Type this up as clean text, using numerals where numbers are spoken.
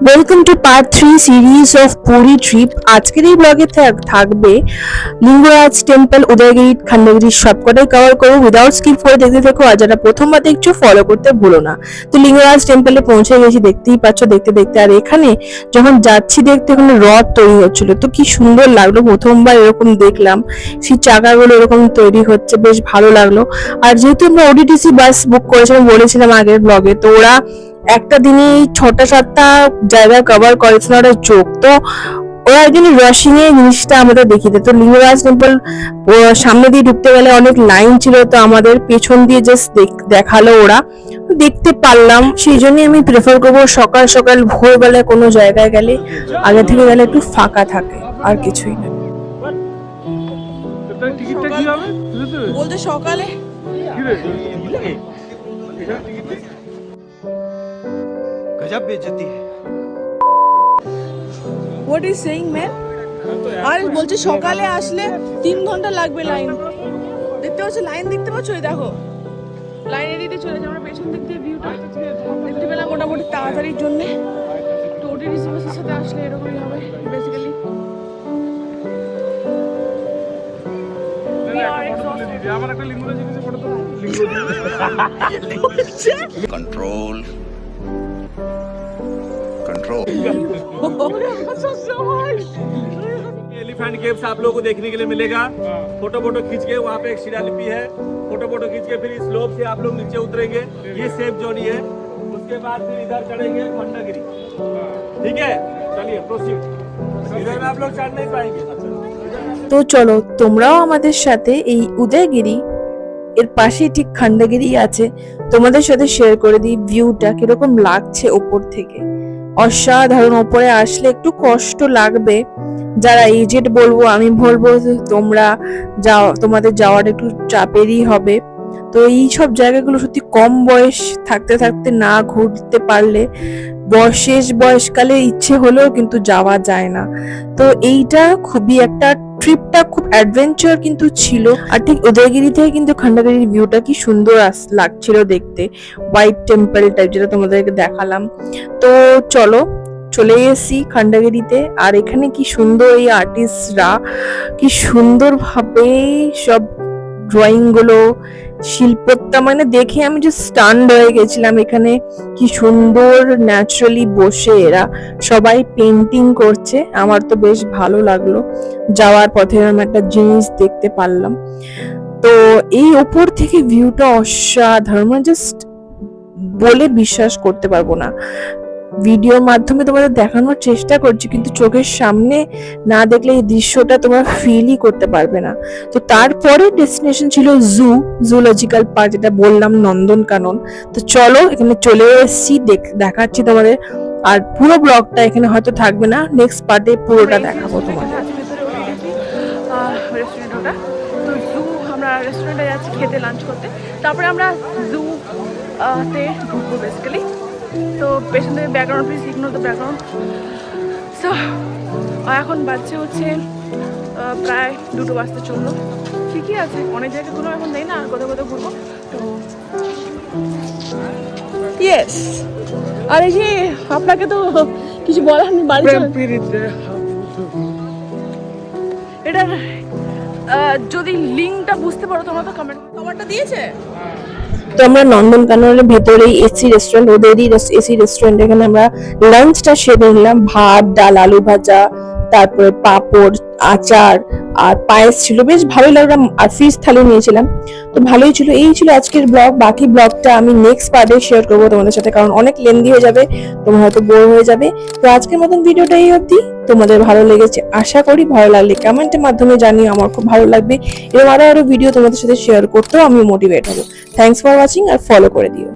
Welcome to part 3 series of Puri trip. আজকের এই ব্লগে থাকবে লিঙ্গরাজ টেম্পল, উদয়গিরি, খণ্ডগিরি সবকটাই কভার করবো। উইদাউট স্কিপ করে দেখতে থাকো, আর যারা প্রথমবার দেখছো ফলো করতে ভুলো না। তো লিঙ্গরাজ টেম্পলে পৌঁছে গেছি, দেখতেই পাচ্ছ দেখতে দেখতে। আর এখানে যখন যাচ্ছি দেখতে ওখানে রথ তৈরি হচ্ছিল, তো কি সুন্দর লাগলো, প্রথমবার এরকম দেখলাম। সেই চাকাগুলো এরকম তৈরি হচ্ছে, বেশ ভালো লাগলো। আর যেহেতু আমরা ওডিটিসি বাস বুক করেছিলাম বলেছিলাম আগের ব্লগে, তো ওরা একটা দিনে 6টা-7টা জায়গা কভার করেছিল ওরা চোখ, তো ওরা একদিন রাশিং এ জিনিসটা আমাদের দেখিয়ে দেয়। তো লিঙ্গরাজ টেম্পল সামনে দিয়ে ঢুকতে গেলে অনেক লাইন ছিল, তো আমাদের পেছন দিয়ে জাস্ট দেখালো ওরা, দেখতে পারলাম। সেই জন্যই আমি প্রেফার করবো সকাল সকাল ভোরবেলায় কোনো জায়গায় গেলে আগে থেকে গেলে একটু ফাঁকা থাকে, আর কিছুই না। বলতে সকালে गजब बेइज्जती है। What is saying man? আর বলছে সকালে আসলে 3 ঘন্টা লাগবে লাইন দেখতে পাচ্ছ, লাইন দেখতে পাচ্ছ, এই দেখো লাইনের দিকে চলে যাই আমরা, পেছন দিক দিয়ে ভিউটা দেখতে পেলাম মোটামুটি তাড়াতাড়ির জন্যে। টোটি রিসিভার্সের সাথে আসলে এরকমই হবে basically. Control control. Elephant caves आप लोगों को देखने के लिए मिलेगा। फोटो खींच के वहाँ पे एक शिलालिपि है, फोटो खींच के फिर इस स्लोप से आप लोग नीचे उतरेंगे, ये सेफ जोनी है। उसके बाद फिर इधर चढ़ेंगे खंडगिरी। ठीक है, चलिए प्रोसीड। इधर में आप लोग चढ़ नहीं पाएंगे। তো চলো তোমরাও আমাদের সাথে এই উদয়গিরি এর পাশে ঠিক খণ্ডগিরি আছে, তোমাদের সাথে শেয়ার করে দিই ভিউটা কিরকম লাগছে ওপর থেকে। অসাধারণ, ওপরে আসলে একটু কষ্ট লাগবে, যারা এজেড বলবো আমি বলবো তোমরা যাও, তোমাদের যাওয়াটা একটু চাপেরই হবে। তো এই সব জায়গাগুলো সত্যি কম বয়স থাকতে থাকতে না ঘুরতে পারলে শেষ বয়সকালে ইচ্ছে হলেও কিন্তু যাওয়া যায় না। তো এইটা খুবই একটা ট্রিপটা খুব অ্যাডভেঞ্চার কিন্তু ছিল। আর ঠিক উদয়গিরি থেকে কিন্তু খণ্ডগিরির ভিউটা কি সুন্দর লাগছিল দেখতে, হোয়াইট টেম্পল টাইপ যেটা তোমাদেরকে দেখালাম। তো চলো চলে এসেছি খণ্ডগিরিতে। আর এখানে কি সুন্দর এই আর্টিস্টরা কি সুন্দর ভাবে সব ড্রয়িং গুলো, শিল্পটা মানে দেখে আমি যে স্টান্ড হয়ে গেছিলাম। এখানে কি সুন্দর ন্যাচারালি বসে এরা সবাই পেন্টিং করছে, আমার তো বেশ ভালো লাগলো। যাওয়ার পথে আমি একটা জিনিস দেখতে পারলাম। তো এই উপর থেকে ভিউটা অসাধারণ, মানে জাস্ট বলে বিশ্বাস করতে পারবো না। ভিডিওর মাধ্যমে তোমাদের দেখানোর চেষ্টা করছি, কিন্তু চোখের সামনে না দেখলে এই দৃশ্যটা তোমরা ফিলই করতে পারবে না। তো তারপরে ডেস্টিনেশন ছিল জুলজিক্যাল পার্ক, যেটা বললাম নন্দনকানন। তো চলো এখানে চলে এসেছি, দেখাচ্ছি তোমাদের। আর পুরো ব্লগটা এখানে হয়তো থাকবে না, নেক্সট পার্টে পুরোটা দেখাবো তোমাদের। রেস্টুরেন্ট ওটা, তো জু আমরা রেস্টুরেন্টে যাচ্ছি খেতে, লাঞ্চ করতে, তারপরে আমরা জু তে ঢুকবো বেসিক্যালি। তো পেছন থেকে background please ignore the background. So এখন বাজছে হচ্ছে প্রায় 2টো বাজতে চললো। ঠিকই আছে, অনেক জায়গাগুলো এখন নেই না, আর কোথাও কোথাও ঘুরবো। তো ইয়েস, আর এই যে আপনাকে তো কিছু বলার নেই, বাড়ি এটার যদি লিঙ্কটা বুঝতে পারো তোমরা তো কমেন্টটা দিয়েছে। তো আমরা নন্দনকাননের ভেতরেই এসি রেস্টুরেন্ট, ওদেরই এসি রেস্টুরেন্ট, এখানে আমরা লাঞ্চটা সেরে নিলাম। ভাত, ডাল, আলু ভাজা, তারপরে পাঁপড়, আচার আর পায়েস ছিল, বেশ ভালোই লাগলাম। আর ফিশ থালি নিয়েছিলাম, তো ভালোই ছিল। এই ছিল আজকের ব্লগ। বাকি ব্লগটা আমি নেক্সট পার্টে শেয়ার করবো তোমাদের সাথে, কারণ অনেক লেন্দি হয়ে যাবে, তোমরা হয়তো বোর হয়ে যাবে। তো আজকের মতন ভিডিওটা এই অবধি। তোমাদের ভালো লেগেছে আশা করি, ভালো লাগলে কমেন্টের মাধ্যমে জানিও, আমার খুব ভালো লাগবে। এরকম আরো ভিডিও তোমাদের সাথে শেয়ার করতেও আমি মোটিভেট হবো। থ্যাংকস ফর ওয়াচিং, আর ফলো করে দিও।